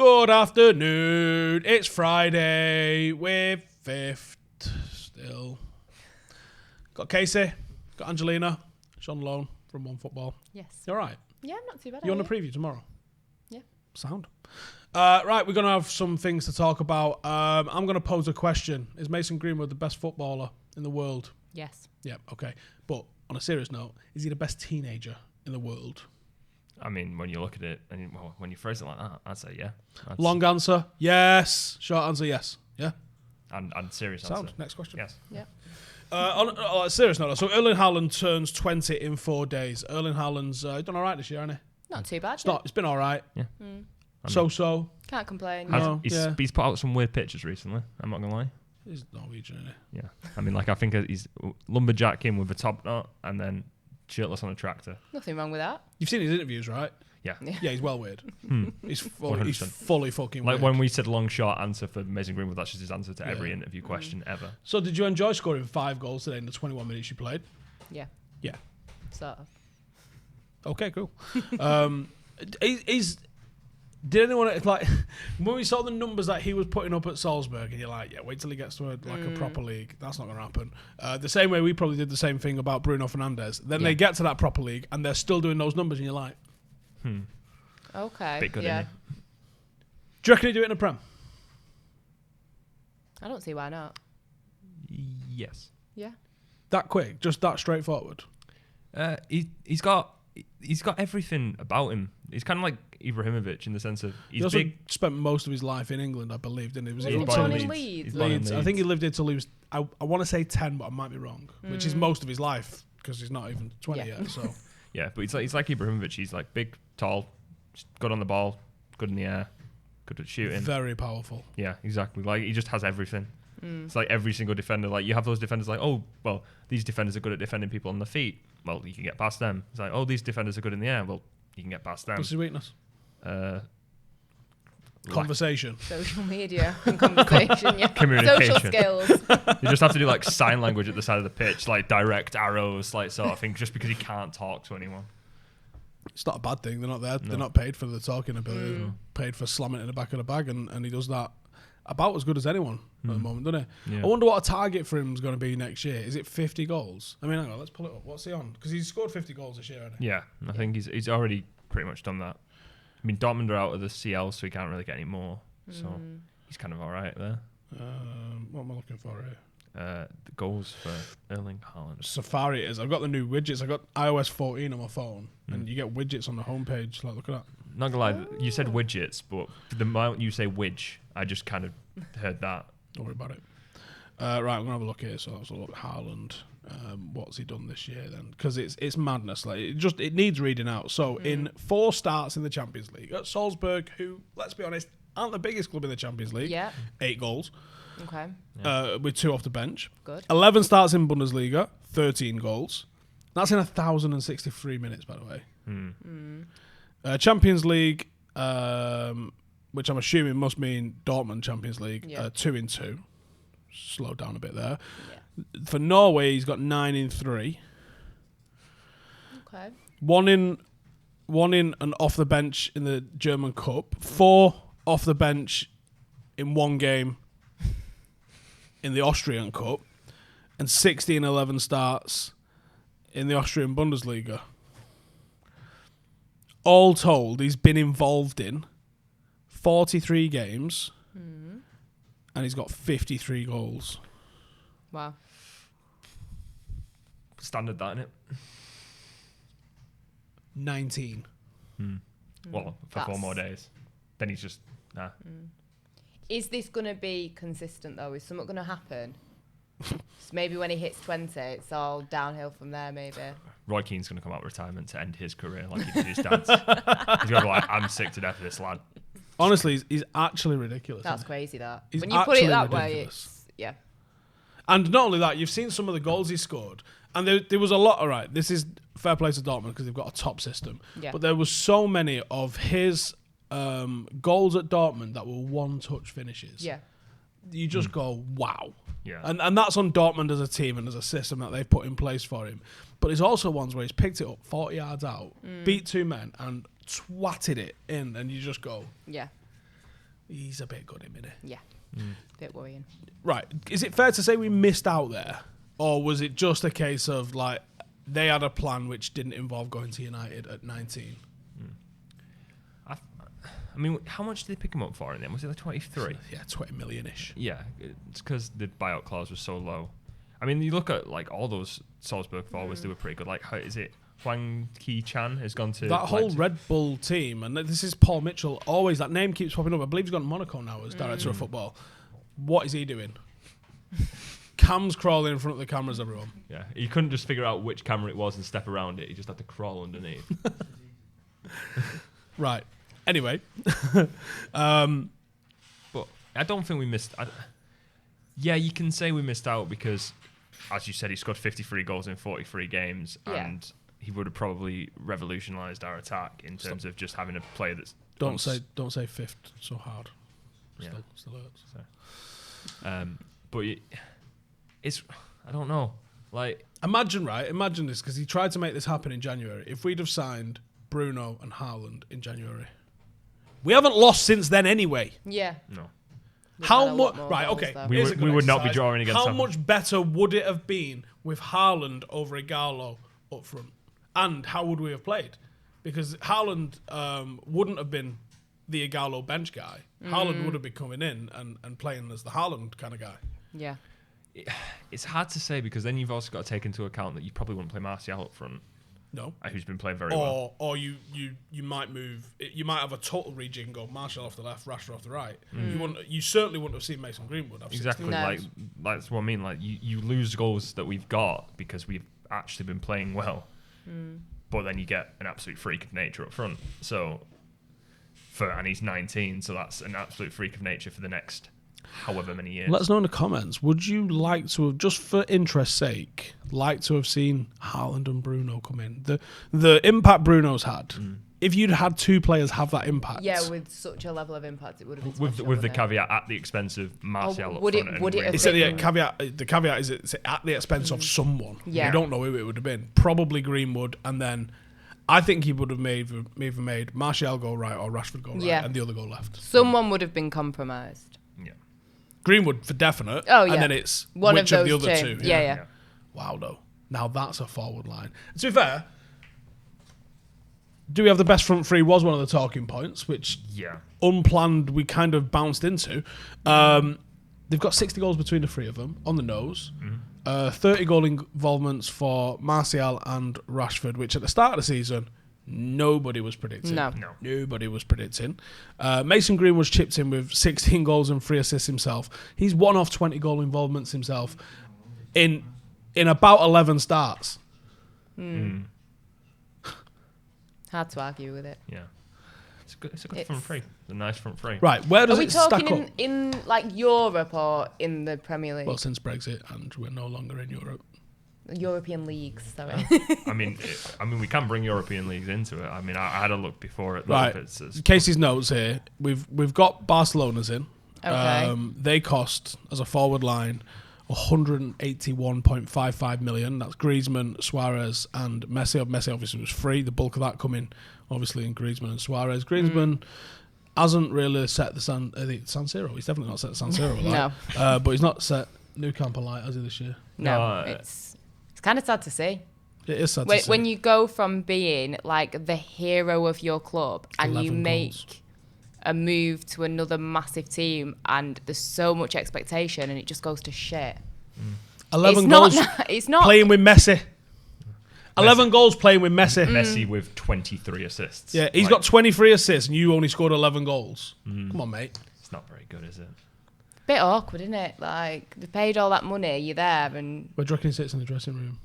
Good afternoon. It's Friday. We're fifth still. Got Casey. Got Angelina. She's on loan from One Football. Yes. You all right? Yeah, I'm not too bad. You on a preview tomorrow? Yeah. Sound. Right, we're going to have some things to talk about. I'm going to pose a question. Is Mason Greenwood the best footballer in the world? Yes. Yeah, okay. But on a serious note, is he the best teenager in the world? I mean, when you look at it, and when you phrase it like that, I'd say yeah. Long answer, yes. Short answer, yes. Yeah? And serious Sound. answer. Next question. Yes. Yeah. On a serious note, so Erling Haaland turns 20 in 4 days. Erling Haaland's done all right this year, hasn't he? Not too bad. It's been all right. Yeah. So. Can't complain. He's put out some weird pictures recently. I'm not gonna lie. He's Norwegian, isn't he? Yeah. I mean, I think he's lumberjacking with a top knot and then shirtless on a tractor. Nothing wrong with that. You've seen his interviews, right? Yeah. Yeah, he's well weird. He's 100%. fully fucking Like weird. when we said long short answer for Mason Greenwood, that's just his answer to every interview question ever. So did you enjoy scoring 5 goals today in the 21 minutes you played? Yeah. Yeah. Sort of. Okay, cool. Did anyone, like, when we saw the numbers that he was putting up at Salzburg, and you're like, yeah, wait till he gets to a proper league. That's not going to happen. The same way we probably did the same thing about Bruno Fernandes. Then they get to that proper league, and they're still doing those numbers, and you're like, Okay. Bit good, yeah. isn't do you reckon he'd do it in a Prem? I don't see why not. Yes. Yeah. That quick? Just that straightforward? He's got everything about him. He's kind of like Ibrahimovic in the sense of He he's also big. spent most of his life in England, I believe, didn't he? Was Wasn't he he up born to in Leeds? Leeds? He's born in Leeds? I think he lived until he was, I want to say 10, but I might be wrong, which is most of his life, because he's not even 20 yet, so... Yeah, but he's like Ibrahimovic. He's like big, tall, good on the ball, good in the air, good at shooting. Very powerful. Yeah, exactly. Like he just has everything. It's like every single defender. Like you have those defenders like, oh, well, these defenders are good at defending people on the feet. Well, you can get past them. It's like, oh, these defenders are good in the air. Well, you can get past them. What's his weakness? Like Conversation. Social media and conversation. Yeah. Communication. Social skills. You just have to do like sign language at the side of the pitch, like direct arrows, like sort of thing, just because he can't talk to anyone. It's not a bad thing. They're not there. No. They're not paid for the talking ability. They're paid for slamming it in the back of the bag, and he does that about as good as anyone at the moment, doesn't he? Yeah. I wonder what a target for him is going to be next year. Is it 50 goals? I mean, hang on, let's pull it up. What's he on? Because he's scored 50 goals this year, hasn't he? Yeah, I think he's already pretty much done that. I mean, Dortmund are out of the CL, so he can't really get any more. So he's kind of all right there. What am I looking for here? The goals for Erling Haaland. Safari it is. I've got the new widgets. I've got iOS 14 on my phone, and you get widgets on the homepage. Like, look at that. Not gonna lie, you said widgets, but the moment you say widge, I just kind of heard that. Don't worry about it. Right, I'm gonna have a look here. So let's look at Haaland. What's he done this year then? Because it's madness. Like it needs reading out. So in 4 starts in the Champions League at Salzburg, who, let's be honest, aren't the biggest club in the Champions League. Yeah. 8 goals. Okay. With 2 off the bench. Good. 11 starts in Bundesliga, 13 goals. That's in 1,063 minutes, by the way. Champions League, which I'm assuming must mean Dortmund Champions League, 2 in 2. Slow down a bit there. Yeah. For Norway, he's got 9 in 3. Okay. 1 in and off the bench in the German Cup. 4 off the bench in 1 game in the Austrian Cup, and 11 starts in the Austrian Bundesliga. All told, he's been involved in 43 games, and he's got 53 goals. Wow. Standard that, innit? 19. Well, for 4 more days. Then he's just, nah. Is this going to be consistent, though? Is something going to happen? So maybe when he hits 20, it's all downhill from there, maybe. Roy Keane's going to come out of retirement to end his career like he did his dad's. He's going to be like, I'm sick to death of this lad. Honestly, he's actually ridiculous. That's crazy, that. He's When you put it that actually way, ridiculous. it's... Yeah. And not only that, you've seen some of the goals he scored. And there was a lot, all right, this is fair play to Dortmund because they've got a top system. Yeah. But there was so many of his goals at Dortmund that were one-touch finishes. Yeah. You just go, wow. Yeah. And that's on Dortmund as a team and as a system that they've put in place for him. But there's also ones where he's picked it up 40 yards out, beat 2 men, and twatted it in, and you just go, Yeah. He's a bit good, isn't he? Yeah. Bit worrying. Right. Is it fair to say we missed out there? Or was it just a case of, like, they had a plan which didn't involve going to United at 19? I mean, how much did they pick him up for in them? Was it like 23? Yeah, 20 million-ish. Yeah, it's because the buyout clause was so low. I mean, you look at like all those Salzburg forwards; they were pretty good. Like, is it Huang Ki-chan has gone to that whole Red Bull team, and this is Paul Mitchell. Always that name keeps popping up. I believe he's gone to Monaco now as director of football. What is he doing? Cam's crawling in front of the cameras, everyone. Yeah, he couldn't just figure out which camera it was and step around it. He just had to crawl underneath. Right. Anyway, but I don't think we missed. Yeah, you can say we missed out because, as you said, he scored 53 goals in 43 games, and he would have probably revolutionised our attack in terms of just having a player that's. Don't say fifth so hard. Still hurts. So. But it's I don't know. Like, imagine this, because he tried to make this happen in January. If we'd have signed Bruno and Haaland in January, we haven't lost since then anyway. Yeah. No. How much? Right. Okay. We would not be drawing against. How much better would it have been with Haaland over Ighalo up front? And how would we have played? Because Haaland wouldn't have been the Ighalo bench guy. Haaland would have been coming in and playing as the Haaland kind of guy. Yeah. It's hard to say because then you've also got to take into account that you probably wouldn't play Martial up front. No. Who's been playing very well. Or you might move. You might have a total rejig and go Martial off the left, Rashford off the right. You certainly wouldn't have seen Mason Greenwood. Exactly. No. Like that's what I mean. Like you lose goals that we've got because we've actually been playing well, but then you get an absolute freak of nature up front. So and he's 19, so that's an absolute freak of nature for the next however many years. Let us know in the comments. Would you like to have, just for interest's sake, seen Haaland and Bruno come in? The impact Bruno's had. If you'd had two players have that impact. Yeah, with such a level of impact, it would have been special, with the caveat at the expense of Martial. Would it have It's the caveat is it's at the expense of someone. Yeah. We don't know who it would have been. Probably Greenwood, and then I think he would have either made Martial go right or Rashford go right, and the other go left. Someone would have been compromised. Yeah. Greenwood for definite. Oh, yeah. And then it's one which of those the other two. Yeah. Wow, though. Now that's a forward line. To be fair, do we have the best front three was one of the talking points, which unplanned we kind of bounced into. They've got 60 goals between the three of them on the nose. 30 goal involvements for Martial and Rashford, which at the start of the season nobody was predicting. No. Nobody was predicting. Mason Greenwood chipped in with 16 goals and 3 assists himself. He's one off 20 goal involvements himself in about 11 starts. Hard to argue with it. Yeah. It's a good front three. It's a nice front three. Right, where does Are we it stack up? talking in like Europe or in the Premier League? Well, since Brexit and we're no longer in Europe. European leagues, sorry. I mean, we can bring European leagues into it. I mean, I had a look before it. Right. Casey's notes here. We've got Barcelona's in. Okay. They cost, as a forward line, 181.55 million. That's Griezmann, Suarez, and Messi. Messi obviously was free. The bulk of that coming, obviously, in Griezmann and Suarez. Griezmann hasn't really set the San Siro. He's definitely not set the San Siro alight. No. But he's not set Nou Camp alight, has he, this year? No, it's kind of sad to see. It is sad to see. When you go from being like the hero of your club and you make a move to another massive team and there's so much expectation and it just goes to shit. 11 goals it's not playing with Messi. 11 goals playing with Messi. Messi with 23 assists. Yeah, he's got 23 assists and you only scored 11 goals. Come on, mate. It's not very good, is it? Bit awkward, isn't it? Like, they paid all that money, you're there, and where do you reckon he sits in the dressing room?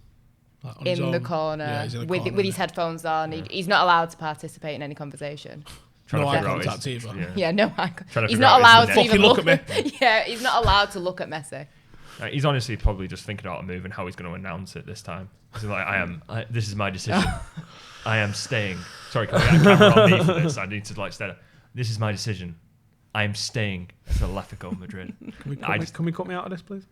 Like in the corner, yeah, he's in the with corner, with his headphones on. Yeah. He's not allowed to participate in any conversation. No eye contact either. Yeah, no eye contact. He's not not allowed to fucking even look at me. Yeah, he's not allowed to look at Messi. He's honestly probably just thinking about a move and how he's going to announce it this time. He's like, this is my decision. I am staying. Sorry, can we get a camera on me for this? I need to this is my decision. I am staying at Atletico Madrid. Can we cut me out of this, please?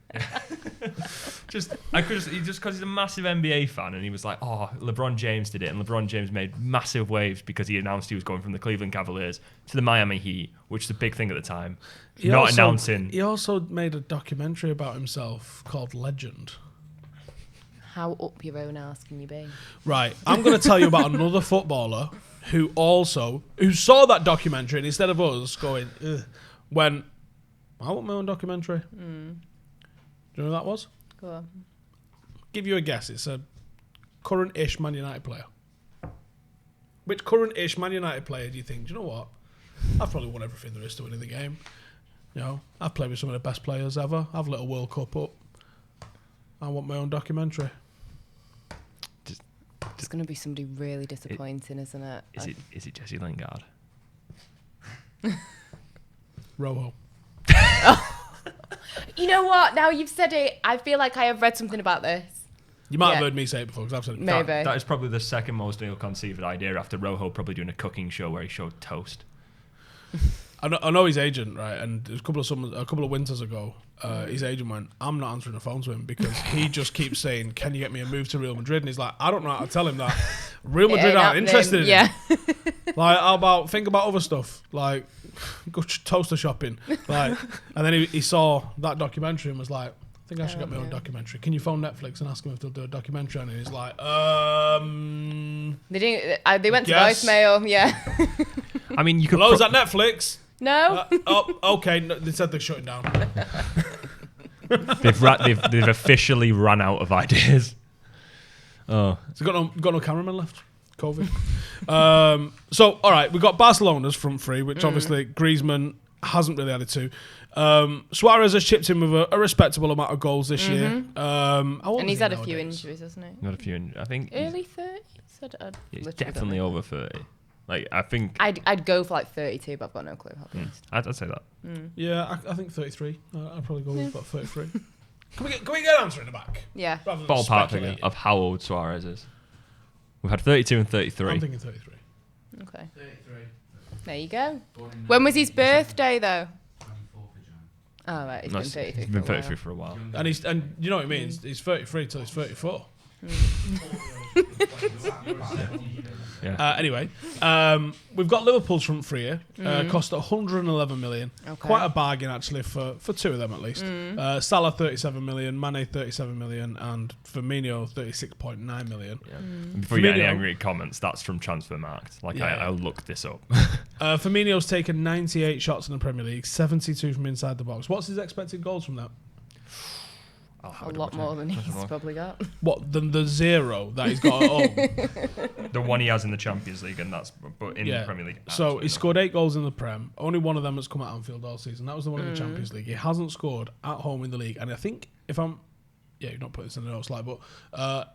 because he's a massive NBA fan, and he was like, "Oh, LeBron James did it," and LeBron James made massive waves because he announced he was going from the Cleveland Cavaliers to the Miami Heat, which is a big thing at the time. He also made a documentary about himself called Legend. How up your own ass can you be? Right, I'm going to tell you about another footballer who saw that documentary, and instead of us going, went, I want my own documentary. Do you know who that was? Go on. Give you a guess. It's a current-ish Man United player. Which current-ish Man United player do you think? Do you know what? I've probably won everything there is to win in the game. You know, I've played with some of the best players ever. I've lit a World Cup up. I want my own documentary. It's going to be somebody really disappointing, isn't it? Is it Jesse Lingard? Rojo. You know what? Now you've said it, I feel like I have read something about this. You might have heard me say it before because I've said it. Maybe. That is probably the second most ill-conceived idea after Rojo probably doing a cooking show where he showed toast. I know his agent, right? And a couple of winters ago, his agent went, I'm not answering the phone to him because he just keeps saying, can you get me a move to Real Madrid? And he's like, I don't know how to tell him that. Real Madrid aren't interested in him. Like, think about other stuff. Like, go toaster shopping. Like, and then he saw that documentary and was like, I think I should get my own documentary. Can you phone Netflix and ask them if they'll do a documentary? And he's like, They didn't. They went to voicemail. Yeah. I mean, you could. Hello, is that Netflix? No. Okay. No, they said they're shutting down. They've officially run out of ideas. Oh, so got no cameraman left. COVID. So all right, we've got Barcelona's front three, which obviously Griezmann hasn't really added to. Suarez has chipped in with a respectable amount of goals this year. And he's had a few injuries, hasn't he? Not a few. I think early 30s. He's definitely over 30. Like, I think I'd go for like 32, but I've got no clue. I'd say that. Yeah, I think 33. I'd probably go with about 33. Can we get an answer in the back? Yeah. Ballpark figure of how old Suarez is. We've had 32 and 33. I'm thinking 33. Okay. 33. There you go. When was his birthday though? 24th of Jan. Oh right, he's been 33. He's been 33 for a while. And you know what it means? He's 33 till he's 34. Anyway, we've got Liverpool's front three here. Cost 111 million. Okay. Quite a bargain actually for two of them at least. Salah 37 million, Mane 37 million, and Firmino 36.9 million. Yeah. Before you get any angry comments, that's from Transfermarkt. Like I looked this up. Firmino's taken 98 shots in the Premier League, 72 from inside the box. What's his expected goals from that? A lot more than he's probably got. What, than the 0 that he's got at home? The one he has in the Champions League, and that's but in the Premier League. So he scored 8 goals in the Prem. Only one of them has come at Anfield all season. That was the one in the Champions League. He hasn't scored at home in the league. And I think you're not putting this in the notes, like, but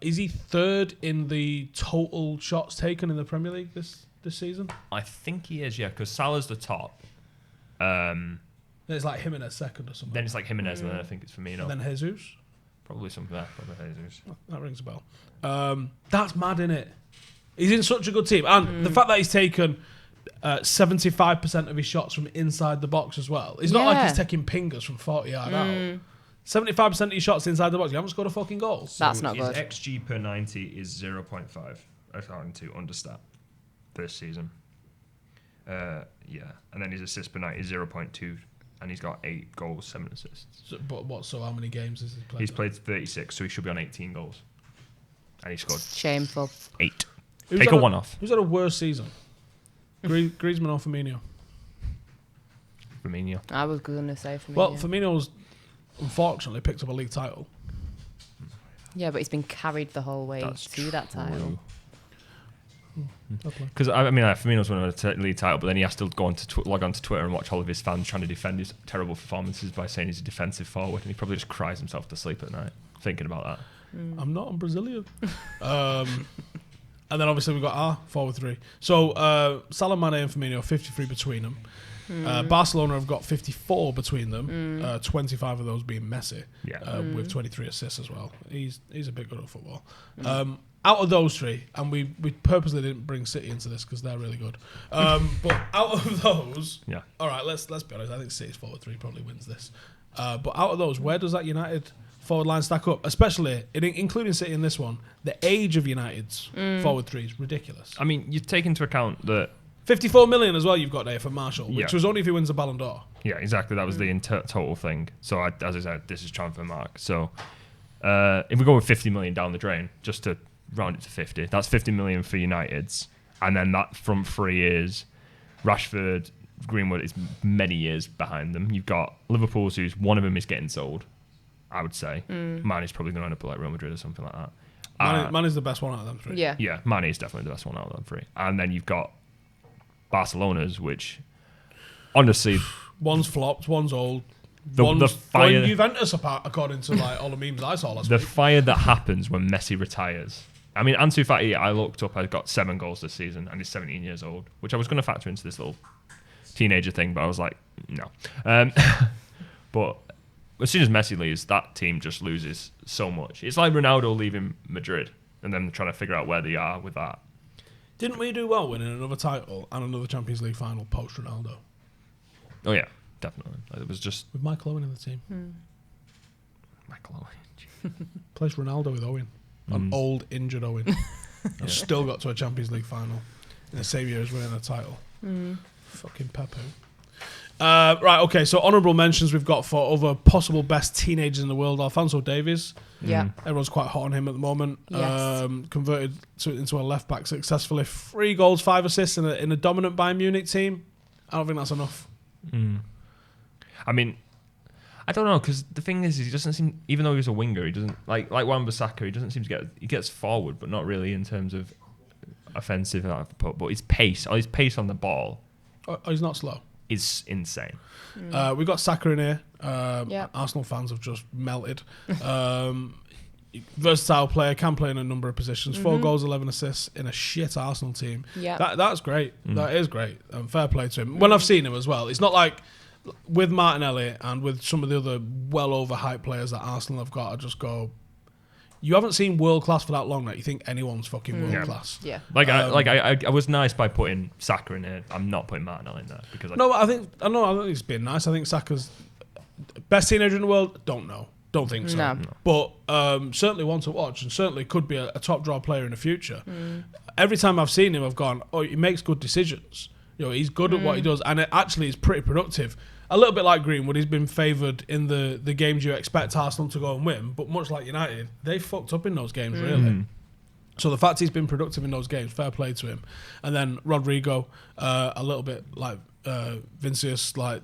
is he third in the total shots taken in the Premier League this season? I think he is, yeah, because Salah's the top. Then it's like Jimenez second or something. Then it's like Jimenez, and then I think it's Firmino. And then Jesus. Probably something there. Probably Jesus. That rings a bell. That's mad, innit? He's in such a good team. And the fact that he's taken 75% of his shots from inside the box as well. It's not like he's taking pingers from 40 yard out. 75% of his shots inside the box. You haven't scored a fucking goal. That's not good. His XG per 90 is 0.5, according to Understat this season. And then his assist per 90 is 0.2. And he's got 8 goals, 7 assists. So how many games has he played? He's played 36, so he should be on 18 goals. And he scored Shameful. 8. Take a one off. Who's had a worse season? Griezmann or Firmino? Firmino. I was going to say Firmino. Well, Firmino's unfortunately picked up a league title. Yeah, but he's been carried the whole way to that title. Because Firmino's won a league title, but then he has to go on to log on to Twitter and watch all of his fans trying to defend his terrible performances by saying he's a defensive forward, and he probably just cries himself to sleep at night thinking about that. I'm not. I'm Brazilian. And then obviously we've got our forward three. So Salah, Mane and Firmino, 53 between them. Barcelona have got 54 between them, 25 of those being Messi, with 23 assists as well. He's a bit good at football. Out of those three, and we purposely didn't bring City into this because they're really good. But out of those, all right, let's be honest. I think City's forward three probably wins this. But out of those, where does that United forward line stack up, especially including City in this one. The age of United's forward three is ridiculous. I mean, you take into account that 54 million as well you've got there for Marshall, which was only if he wins the Ballon d'Or. Yeah, exactly. That was the total thing. So, as I said, this is transfer mark. So, if we go with 50 million down the drain, just to round it to 50, that's 50 million for United's. And then that front three is Rashford, Greenwood is many years behind them. You've got Liverpool's, who's one of them is getting sold, I would say. Mane is probably going to end up like Real Madrid or something like that. Mane is the best one out of them three. Yeah. Yeah, Mane is definitely the best one out of them three. And then you've got Barcelona's, which honestly, one's flopped, one's old. The one's fire, going Juventus apart, according to like all the memes I saw last the week. fire that happens when Messi retires. I mean, Ansu Fati, I looked up, I got 7 goals this season, and he's 17 years old, which I was going to factor into this little teenager thing, but I was like, no. But as soon as Messi leaves, that team just loses so much. It's like Ronaldo leaving Madrid and then trying to figure out where they are with that. Didn't we do well winning another title and another Champions League final post Ronaldo? Oh yeah, definitely. It was just With Michael Owen in the team. Michael Owen. Plays Ronaldo with Owen. An old, injured Owen. I've still got to a Champions League final in the same year as winning a title. Fucking Pepe. Right, okay, so honourable mentions we've got for other possible best teenagers in the world. Alphonso Davies. Yeah. Everyone's quite hot on him at the moment. Yes. Converted into a left back successfully. 3 goals, 5 assists in a dominant Bayern Munich team. I don't think that's enough. I mean, I don't know, because the thing is he doesn't seem, even though he's a winger, he doesn't like Wan-Bissaka, he doesn't seem to he gets forward, but not really in terms of offensive output. But his pace on the ball, he's not slow. Is insane. We've got Saka in here. Yeah. Arsenal fans have just melted. Versatile player, can play in a number of positions. 4 goals, 11 assists in a shit Arsenal team. Yeah. That's great. That is great. Fair play to him. When I've seen him as well, it's not like with Martinelli and with some of the other well overhyped players that Arsenal have got, I just go, you haven't seen world class for that long that you think anyone's fucking world class. Yeah. I was nice by putting Saka in here. I'm not putting Martinelli in there because I think it's been nice. I think Saka's best teenager in the world. Don't think so. No. But certainly one to watch, and certainly could be a top draw player in the future. Every time I've seen him, I've gone, oh, he makes good decisions. You know, he's good at what he does, and it actually is pretty productive. A little bit like Greenwood, he's been favoured in the games you expect Arsenal to go and win, but much like United, they fucked up in those games, really. So the fact he's been productive in those games, fair play to him. And then Rodrigo, a little bit like Vinicius, like,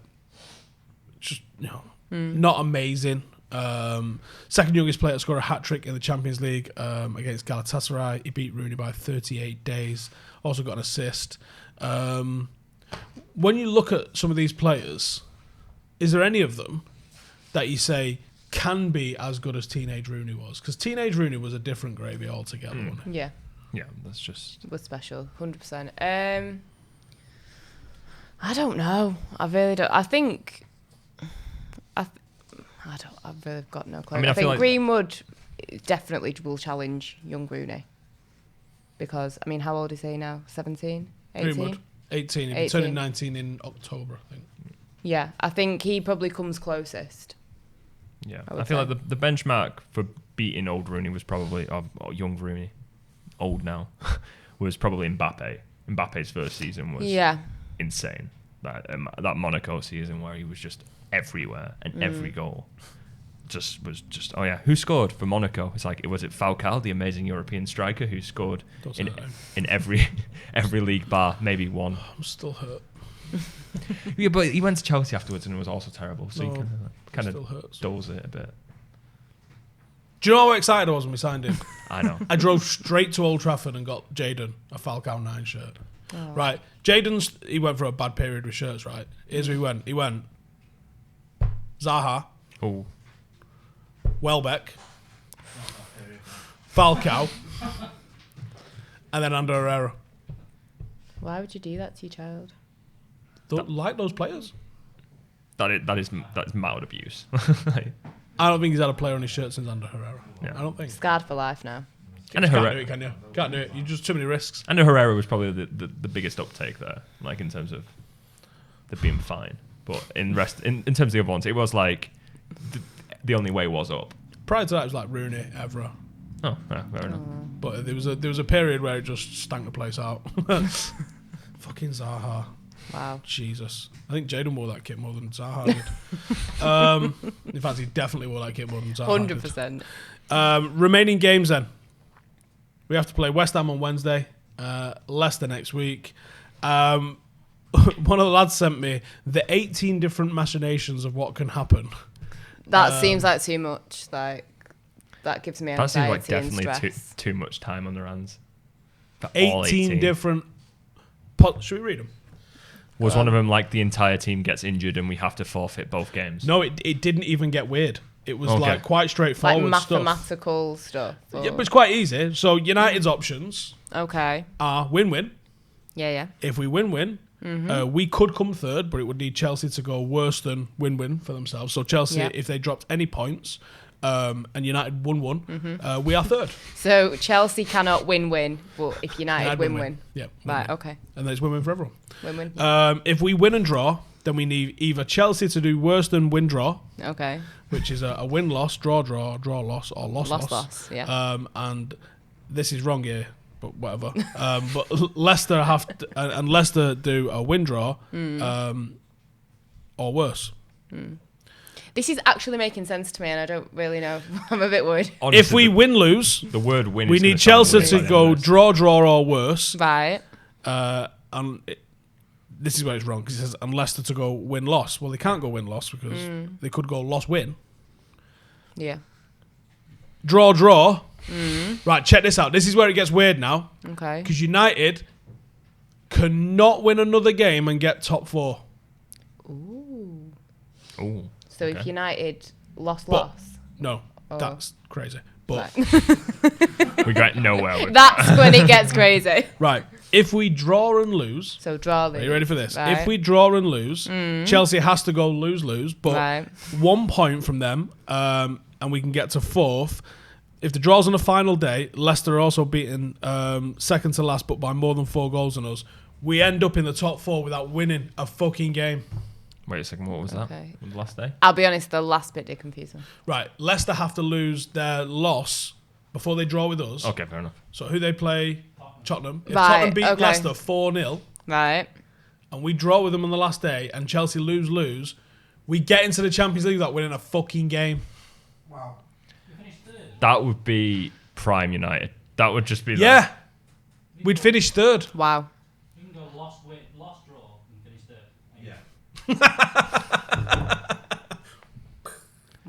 just, you know, not amazing. Second youngest player to score a hat-trick in the Champions League against Galatasaray. He beat Rooney by 38 days. Also got an assist. When you look at some of these players, is there any of them that you say can be as good as teenage Rooney was? Because teenage Rooney was a different gravy altogether, wasn't it? Yeah. Yeah, that's just... It was special, 100%. I don't know. I really don't. I think... I've really got no clue. I mean, I feel think like Greenwood definitely will challenge young Rooney. Because, I mean, how old is he now? 17? 18? Greenwood, 18. He'll be turning 19 in October, I think. Yeah, I think he probably comes closest. Yeah, I feel like the benchmark for beating old Rooney was probably, or young Rooney, old now, was probably Mbappe. Mbappe's first season was insane. That Monaco season where he was just everywhere and every goal was just oh yeah, who scored for Monaco? It's like, was it Falcao, the amazing European striker who scored in every league bar, maybe one. I'm still hurt. Yeah, but he went to Chelsea afterwards and it was also terrible, so he kind of dulls it a bit. Do you know how excited I was when we signed him? I know. I drove straight to Old Trafford and got Jadon a Falcao 9 shirt. Oh. Right, he went for a bad period with shirts, right? Here's where he went. Zaha. Oh. Welbeck. Falcao. And then Ander Herrera. Why would you do that to your child? Don't like those players. That is mild abuse. I don't think he's had a player on his shirt since Ander Herrera. Yeah. I don't think. Scarred for life now. And Can't do it, can you? Can't do it. You just too many risks. And Herrera was probably the biggest uptake there, like in terms of the being fine. But in terms of the other ones, it was like the only way was up. Prior to that, it was like Rooney, Evra. Oh, yeah, fair enough. But there was a period where it just stank the place out. Fucking Zaha. Wow. Jesus. I think Jadon wore that kit more than Zaha did. In fact, he definitely wore that kit more than Zaha 100%. Remaining games then. We have to play West Ham on Wednesday, Leicester next week. One of the lads sent me the 18 different machinations of what can happen. That seems like too much. Like that gives me That seems anxiety like and definitely stress. too much time on their hands. 18 different... Should we read them? Was one of them like the entire team gets injured and we have to forfeit both games? No, it didn't even get weird. It was Okay. like quite straightforward Like stuff. mathematical stuff. Or... Yeah, but it's quite easy. So United's options Okay. are win-win. Yeah. If we win-win, we could come third, but it would need Chelsea to go worse than win-win for themselves. So Chelsea, Yep. if they dropped any points and United won, we are third. So Chelsea cannot win-win, but if United win-win. Yeah. Right, win-win. okay. And then it's win-win for everyone. Win-win. If we win and draw, then we need either Chelsea to do worse than win-draw, Okay. which is a win-loss, draw-loss, or loss-loss. Loss, yeah. And this is wrong here, but whatever. But Leicester have to, and Leicester do a win-draw or worse. This is actually making sense to me, and I don't really know. I'm a bit worried. Honestly, If we win-lose, the word win we is need gonna Chelsea sound weird to by go the end of draw, or worse. Right. This is where it's wrong, because it says and Leicester to go win-loss. Well, they can't go win-loss because they could go loss-win. Yeah. Draw. Right, check this out. This is where it gets weird now. Okay. Because United cannot win another game and get top 4. Ooh. this. Ooh. So if okay. United lost. No, Oh. that's crazy. But, Right. We got nowhere with That's when it gets crazy. right, if we draw and lose... So draw. Are you ready for this? Right. If we draw and lose, Chelsea has to go lose, but Right. 1 point from them, and we can get to 4th. If the draw's on the final day, Leicester are also beaten second to last, but by more than 4 goals than us. We end up in the top 4 without winning a fucking game. Wait a second, what was Okay. that? The last day? I'll be honest, the last bit did confuse me. Right, Leicester have to lose their loss before they draw with us. Okay, fair enough. So who they play? Tottenham. If Right, Tottenham beat okay. Leicester 4-0, Right. and we draw with them on the last day, and Chelsea lose, we get into the Champions League without winning a fucking game. Wow. You finished third. That would be prime United. That would just be Yeah. We'd finish 3rd. Wow. You can go lost draw, and finish third. Yeah.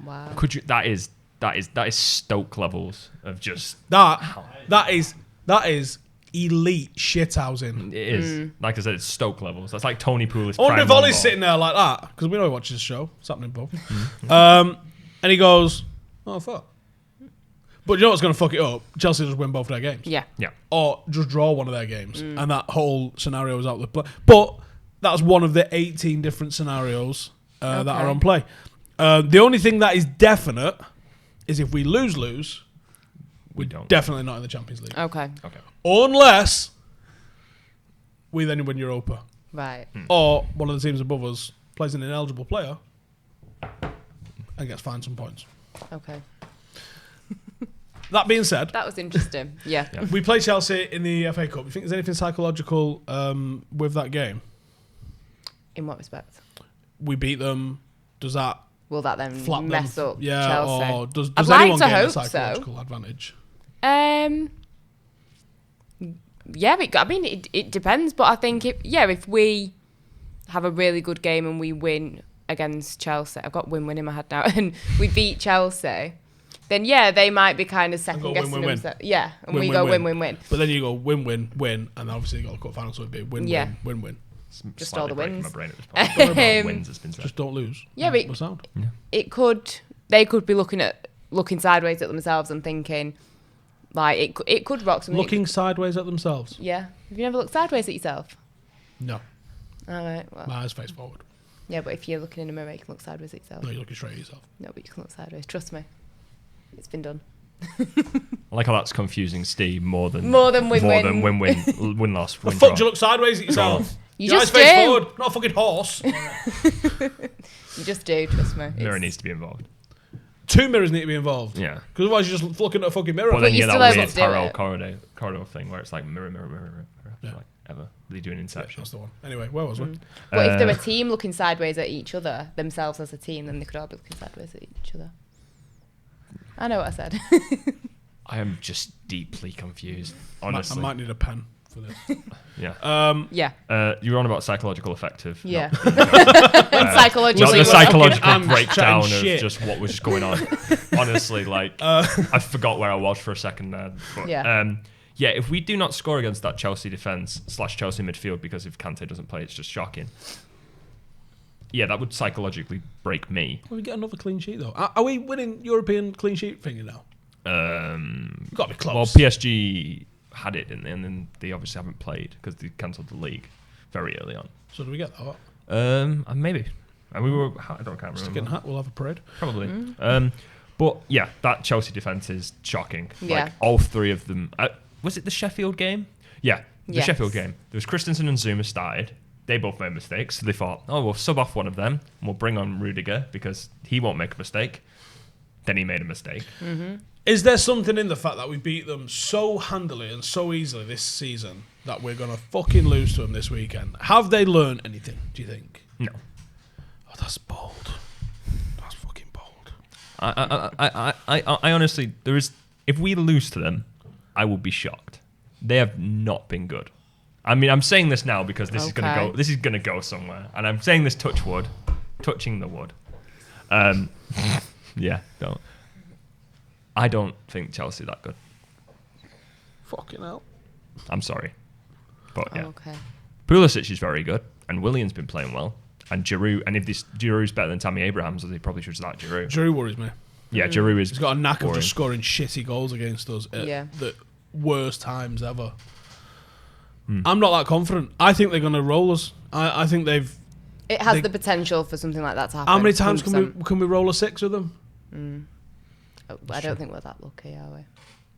Wow. Could you? That is Stoke levels of just. That is elite shithousing. It is. Like I said, it's Stoke levels. That's like Tony Pulis. I wonder if prime Ollie's on sitting there like that, because we know he watches the show. It's happening, Bob. And he goes, oh, fuck. But you know what's going to fuck it up? Chelsea just win both their games. Yeah. Yeah. Or just draw one of their games. And that whole scenario is out of the play. But that's one of the 18 different scenarios that are on play. The only thing that is definite is if we lose, We don't. definitely not in the Champions League. Okay. Okay. Unless we then win Europa. Right. Or one of the teams above us plays an ineligible player and gets fined some points. Okay. That being said, That was interesting. Yeah. Yeah. we play Chelsea in the FA Cup. You think there's anything psychological with that game? In what respect? We beat them. Does that Will that then flap mess them? up Yeah, Chelsea? or does I'd like anyone to gain a hope so. psychological advantage? Yeah, it depends, but I think if we have a really good game and we win against Chelsea, I've got win in my head now, and we beat Chelsea, then they might be kind of second guessing win-win. themselves. Yeah, and Win, we win, go win. win. But then you go win, and obviously you got the cup final, so it'd be win. Just Slightly all the breaking wins. My brain at this point. Don't worry about wins, it's been said. Just don't lose. Yeah, but We're sound. they could be looking sideways at themselves and thinking, like it could rock something. Looking sideways at themselves. Yeah. Have you never looked sideways at yourself? No, All right. Well. my eyes face forward. Yeah, but if you're looking in a mirror, you can look sideways at yourself. No, you're looking straight at yourself. No, but you can look sideways. Trust me. It's been done. I like how that's confusing Steve more than win-win. Win-loss. The fuck do you look sideways at yourself? You Your just eyes face do. forward, not a fucking horse. You just do. Trust me. Mirror needs to be involved. 2 mirrors need to be involved. Yeah. Because otherwise you're just looking at a fucking mirror. But then you you get still that have weird to do parallel it. corridor thing where it's like mirror. Yeah. Like ever. They do an Inception. That's the one. Anyway, where was we? But if they're a team looking sideways at each other, themselves as a team, then they could all be looking sideways at each other. I know what I said. I am just deeply confused, I honestly. might need a pen for this. Yeah. Yeah. You were on about psychological effective. Yeah. Not, When psychologically not the we're- psychological I'm breakdown of chatting shit. just what was going on. Honestly, like, I forgot where I was for a second there. But, Yeah. if we do not score against that Chelsea defence / Chelsea midfield, because if Kante doesn't play, it's just shocking. Yeah, that would psychologically break me. Well, we get another clean sheet though. Are we winning European clean sheet thingy now? We've got to be close. Well, PSG had it, didn't they? And then they obviously haven't played because they cancelled the league very early on. So do we get that? Maybe. And we were. I can't remember. Stick it in hat. We'll have a parade. Probably. But yeah, that Chelsea defence is shocking. Yeah. Like all 3 of them. Was it the Sheffield game? Yeah, the Yes. Sheffield game. There was Christensen and Zuma started. They both made mistakes, so they thought, oh, we'll sub off one of them and we'll bring on Rudiger because he won't make a mistake. Then he made a mistake. Is there something in the fact that we beat them so handily and so easily this season that we're going to fucking lose to them this weekend? Have they learned anything, do you think? No. Oh, that's bold. That's fucking bold. I honestly, if we lose to them, I will be shocked. They have not been good. I mean, I'm saying this now because this is gonna go somewhere, and I'm saying this touching the wood. Yeah, don't. I don't think Chelsea that good. Fucking hell. I'm sorry, but yeah, Okay. Pulisic is very good, and Willian's been playing well, and Giroud. And if this Giroud's better than Tammy Abraham, so they probably should start Giroud. Giroud worries me. Yeah, Giroud is. He's got a knack of boring. just scoring shitty goals against us at the worst times ever. I'm not that confident. I think they're going to roll us. I think they've... It has the potential for something like that to happen. How many times 100%. can we roll a 6 with them? I don't think we're that lucky, are we?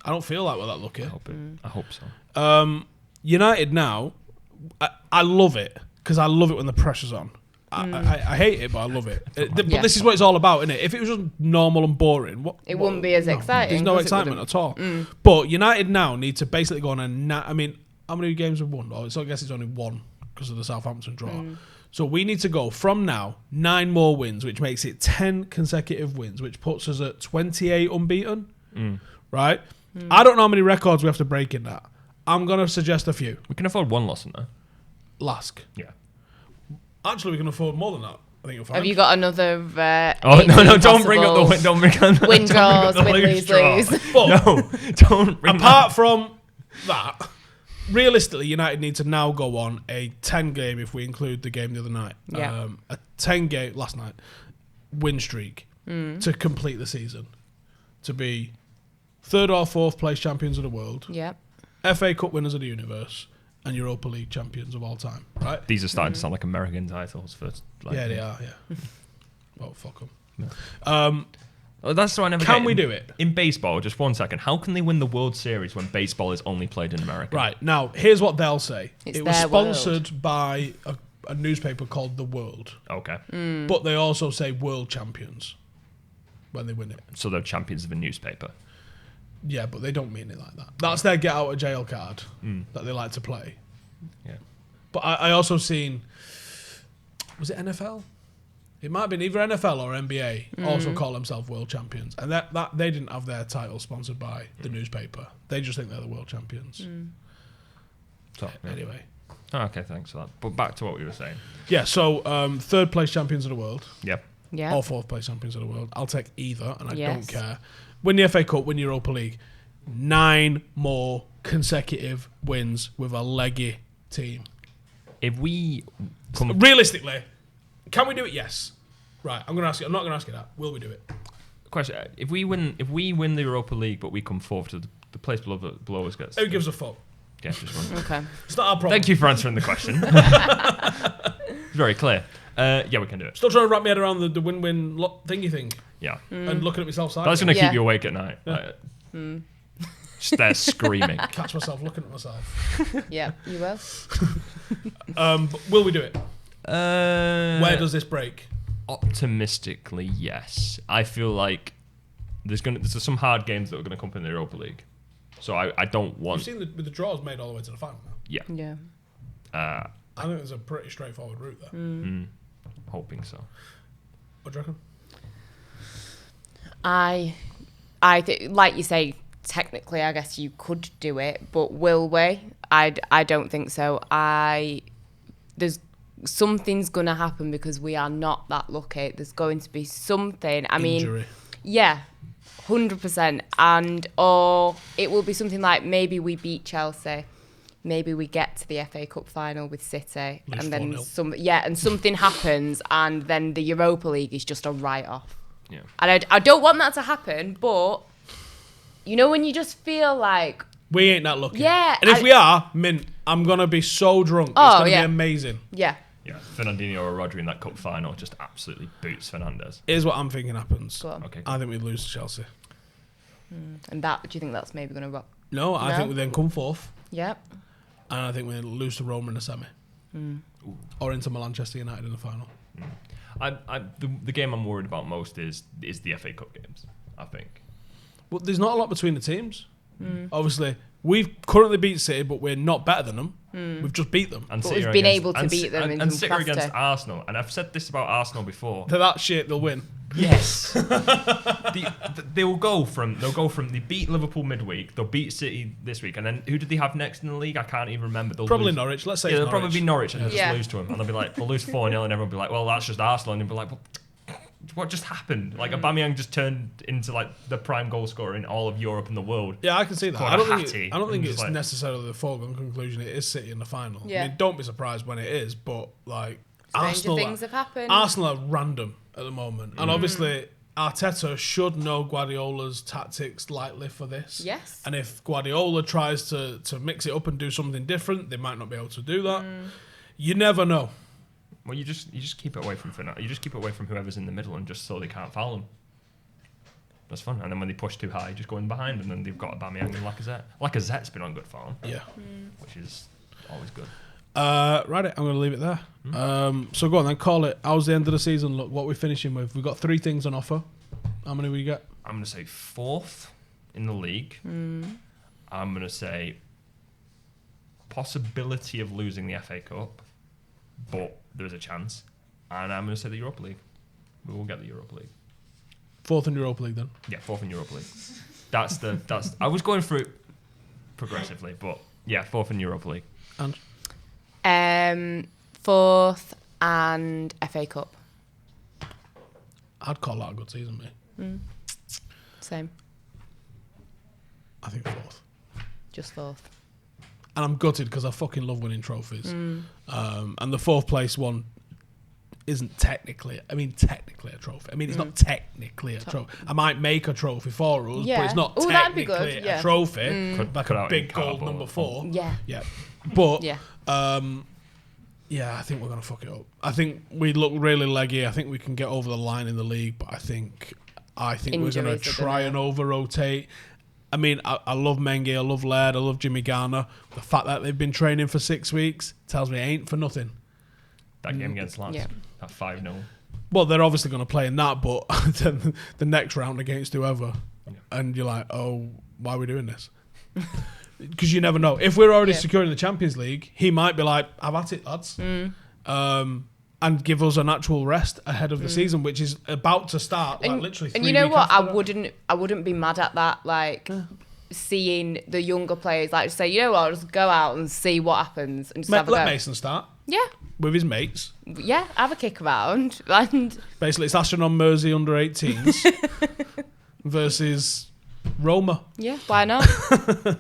I don't feel like we're that lucky. I hope so. United now, I love it because I love it when the pressure's on. I hate it, but I love it. But this is what it's all about, isn't it? If it was just normal and boring, wouldn't be as exciting. There's no excitement at all. But United now need to basically go on I mean, how many games have won? Oh, I guess it's only 1 because of the Southampton draw. So we need to go from now 9 more wins, which makes it 10 consecutive wins, which puts us at 28 unbeaten. Right? I don't know how many records we have to break in that. I'm going to suggest a few. We can afford 1 loss in there. Lask. Yeah. Actually, we can afford more than that. I think you'll find. Have you got another? Oh no! Don't bring up the win. Don't bring up win draws, win lose. But no, don't. Bring apart from that, realistically, United need to now go on a 10 game if we include the game the other night. Yeah. A 10 game last night win streak to complete the season, to be 3rd or 4th place champions of the world. Yeah. FA Cup winners of the universe. And Europa League champions of all time, right? These are starting to sound like American titles for. Like, Yeah, they are. Yeah. Well, fuck them. Yeah. That's what I never. Can we do it in baseball? Just 1 second. How can they win the World Series when baseball is only played in America? Right now, here's what they'll say. It's it was their world. sponsored by a newspaper called The World, Okay. but they also say world champions when they win it. So they're champions of a newspaper. Yeah, but they don't mean it like that. That's their get out of jail card that they like to play. Yeah. But I also seen, was it NFL? It might have been either NFL or NBA also call themselves world champions. And that they didn't have their title sponsored by the newspaper. They just think they're the world champions. So, yeah. Anyway. Oh, okay, thanks for that. But back to what we were saying. Yeah, so 3rd place champions of the world. Yep. Yeah. Or 4th place champions of the world. I'll take either, and I Yes. don't care. Win the FA Cup, win Europa League. 9 more consecutive wins with a leggy team. If we Realistically, can we do it? Yes. Right. I'm not going to ask you that. Will we do it? question, if we win the Europa League, but we come 4th to the place below us gets. Who gives a fuck? Yeah, just one. Okay. It's not our problem. Thank you for answering the question. It's very clear. Yeah, we can do it. Still trying to wrap my head around the win-win thingy thing Yeah. and looking at myself sideways. That's going to Yeah. keep you awake at night. Just there screaming. Catch myself looking at myself. Yeah, you will. But will we do it? Where Where does this break? Optimistically, yes. I feel like there's some hard games that are gonna come up in the Europa League. So I don't want. You've seen the draws made all the way to the final now. Yeah. Yeah. I think there's a pretty straightforward route there. Hoping so. What do you reckon? I think, like you say, technically, I guess you could do it, but will we? I don't think so. There's something's gonna happen because we are not that lucky. There's going to be something. Injury. Yeah, 100%, or it will be something like maybe we beat Chelsea. Maybe we get to the FA Cup final with City, Lose and then 4-0. and something happens, and then the Europa League is just a write-off. Yeah. And I don't want that to happen, but you know when you just feel like We ain't that lucky. Yeah, And if we are, mint, I'm going to be so drunk. Oh, it's going to yeah. be amazing. yeah, Fernandinho or Rodri in that cup final just absolutely boots Fernandes. Here's what I'm thinking happens. go on. Okay. I think we lose to Chelsea. And do you think that's maybe gonna rock? No, I No? think we then come fourth. Yep. And I think we lose to Roma in the semi. Or into Manchester United in the final. The game I'm worried about most is the FA Cup games, I think. But there's not a lot between the teams. Obviously, we've currently beat City, but we're not better than them. We've just beat them. And But City we've are been against- able to and beat Ci- them in and some City are against capacity. Arsenal. And I've said this about Arsenal before. They're that shit, they'll win. Yes. They'll go from they beat Liverpool midweek, they'll beat City this week, and then who did they have next in the league? I can't even remember. They'll Probably lose. Norwich. Let's say Yeah, it's they'll probably be Norwich and they'll Yeah. just lose to them, and they'll be like, they'll lose 4-0, and everyone will be like, well, that's just Arsenal, and they'll be like, well, what just happened? Like Aubameyang just turned into like the prime goal scorer in all of Europe and the world. Yeah, I can see that. Called I don't a think, Hattie, I don't think and it's just like- necessarily the foregone conclusion it is City in the final. Yeah. I mean, don't be surprised when it is, but like Stranger Arsenal, things have happened. Arsenal are random at the moment, and obviously Arteta should know Guardiola's tactics lightly for this. Yes. And if Guardiola tries to mix it up and do something different, they might not be able to do that. You never know. Well, you just keep it away from Fernandes. You just keep it away from whoever's in the middle, and just so they can't foul them. That's fun. And then when they push too high, just go in behind, and then they've got Aubameyang and Lacazette. Lacazette's been on good form, Yeah. which is always good. Right, I'm going to leave it there. So go on then, call it. How's the end of the season look? What we're finishing with? We've got 3 things on offer. How many we get? I'm going to say 4th in the league. I'm going to say possibility of losing the FA Cup, but there's a chance. And I'm going to say the Europa League. We will get the Europa League. 4th in Europa League then. Yeah, 4th in Europa League. That's I was going through it progressively, but yeah, 4th in Europa League. And 4th and FA Cup. I'd call that a good season, mate. Same. I think 4th. Just 4th. And I'm gutted because I fucking love winning trophies. And the 4th place one isn't technically a trophy. I mean, it's not technically a trophy. I might make a trophy for us, but Yeah. it's not Ooh, that'd be technically good, yeah. a trophy. Like cut a out big in gold cardboard. number 4. Yeah. Yeah. But, Yeah. yeah, I think we're going to fuck it up. I think we look really leggy. I think we can get over the line in the league, but I think we're going Injuries to are try and over-rotate. I mean, I love Mengi, I love Laird, I love Jimmy Garner. The fact that they've been training for 6 weeks tells me it ain't for nothing. That game against Lance, Yeah. that 5-0. Well, they're obviously going to play in that, but then the next round against whoever, and you're like, oh, why are we doing this? Because you never know. If we're already securing the Champions League, he might be like, "I've at it, lads," and give us an actual rest ahead of the season, which is about to start. Like literally. And 3 you know weeks what? after I wouldn't be mad at that. Like seeing the younger players, like say, you know what? I'll just go out and see what happens and just have a Let go. Mason start Yeah, with his mates. yeah. Have a kick around and Basically, it's Ashton on Mersey under 18s versus Roma. yeah. Why not?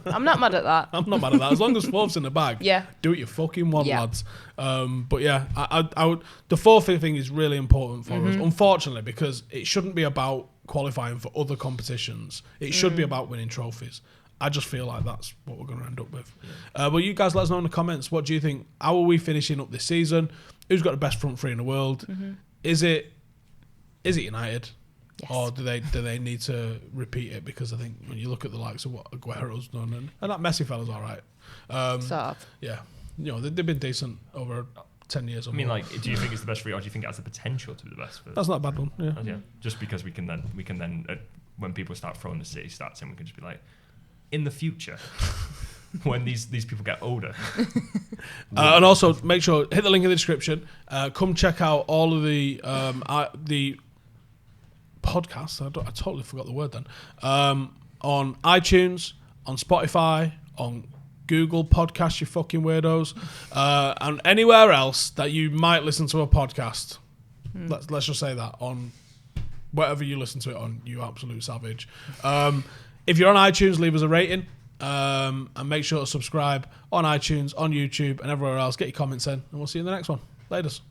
I'm not mad at that. I'm not mad at that. As long as 4th's in the bag, Yeah. do what you fucking want, Yeah. lads. But yeah, I would. The 4th thing is really important for us, unfortunately, because it shouldn't be about qualifying for other competitions. It should be about winning trophies. I just feel like that's what we're going to end up with. Well, you guys let us know in the comments. What do you think? How are we finishing up this season? Who's got the best front 3 in the world? Is it United? Yes. Or do they need to repeat it? Because I think when you look at the likes of what Aguero's done, and that Messi fella's all right. Sort of. Yeah, they've been decent over 10 years. Or I mean, more. like, do you think it's the best for you, or do you think it has the potential to be the best for? That's not a bad one. Yeah. Yeah, just because we can then when people start throwing the City stats in, we can just be like, in the future, when these people get older. And also, make sure, hit the link in the description. Come check out all of the podcasts. I totally forgot the word then. On iTunes, on Spotify, on Google Podcasts, you fucking weirdos, and anywhere else that you might listen to a podcast. Let's just say that, on whatever you listen to it on, you absolute savage. If you're on iTunes, leave us a rating, and make sure to subscribe on iTunes, on YouTube, and everywhere else. Get your comments in, and we'll see you in the next one. Laters.